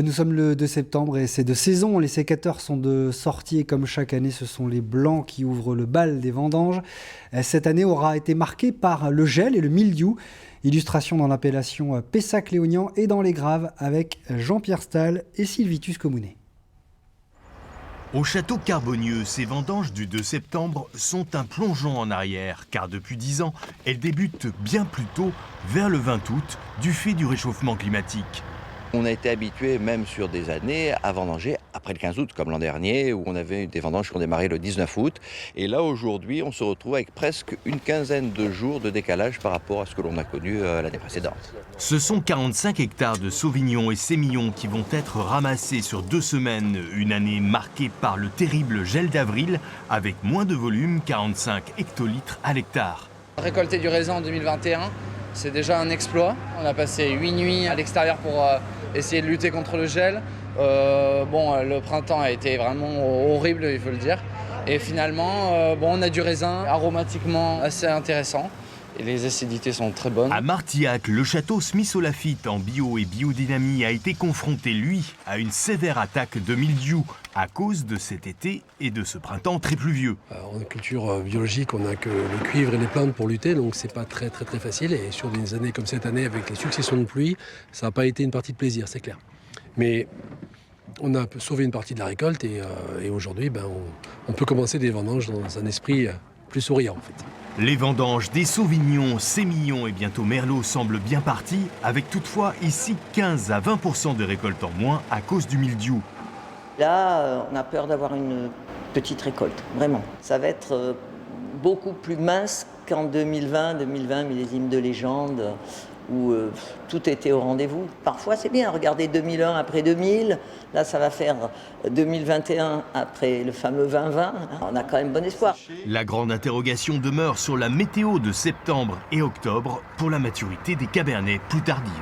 Nous sommes le 2 septembre et c'est de saison. Les sécateurs sont de sortie et comme chaque année, ce sont les blancs qui ouvrent le bal des vendanges. Cette année aura été marquée par le gel et le mildiou. Illustration dans l'appellation Pessac-Léognan et dans les Graves avec Jean-Pierre Stahl et Sylvitus Comounet. Au château Carbonieux, ces vendanges du 2 septembre sont un plongeon en arrière, car depuis 10 ans, elles débutent bien plus tôt, vers le 20 août, du fait du réchauffement climatique. On a été habitué, même sur des années, à vendanger après le 15 août, comme l'an dernier, où on avait des vendanges qui ont démarré le 19 août. Et là, aujourd'hui, on se retrouve avec presque une quinzaine de jours de décalage par rapport à ce que l'on a connu l'année précédente. Ce sont 45 hectares de sauvignons et sémillons qui vont être ramassés sur 2 semaines, une année marquée par le terrible gel d'avril, avec moins de volume, 45 hectolitres à l'hectare. Récolter du raisin en 2021, c'est déjà un exploit. On a passé 8 nuits à l'extérieur pour essayer de lutter contre le gel. Le printemps a été vraiment horrible, il faut le dire. Et finalement, on a du raisin aromatiquement assez intéressant. Et les acidités sont très bonnes. À Martillac, le château Smith-Olafite en bio et biodynamie a été confronté, lui, à une sévère attaque de mildiou à cause de cet été et de ce printemps très pluvieux. En culture biologique, on n'a que le cuivre et les plantes pour lutter, donc c'est pas très facile. Et sur des années comme cette année, avec les successions de pluie, ça n'a pas été une partie de plaisir, c'est clair. Mais on a sauvé une partie de la récolte et aujourd'hui, on peut commencer des vendanges dans un esprit plus souriant en fait. Les vendanges des sauvignons, sémillons et bientôt merlot semblent bien partis, avec toutefois ici 15 à 20% de récoltes en moins à cause du mildiou. Là, on a peur d'avoir une petite récolte, vraiment. Ça va être beaucoup plus mince qu'en 2020, millésime de légende, où tout était au rendez-vous. Parfois, c'est bien, regardez 2001 après 2000, là, ça va faire 2021 après le fameux 2020. On a quand même bon espoir. La grande interrogation demeure sur la météo de septembre et octobre pour la maturité des cabernets plus tardives.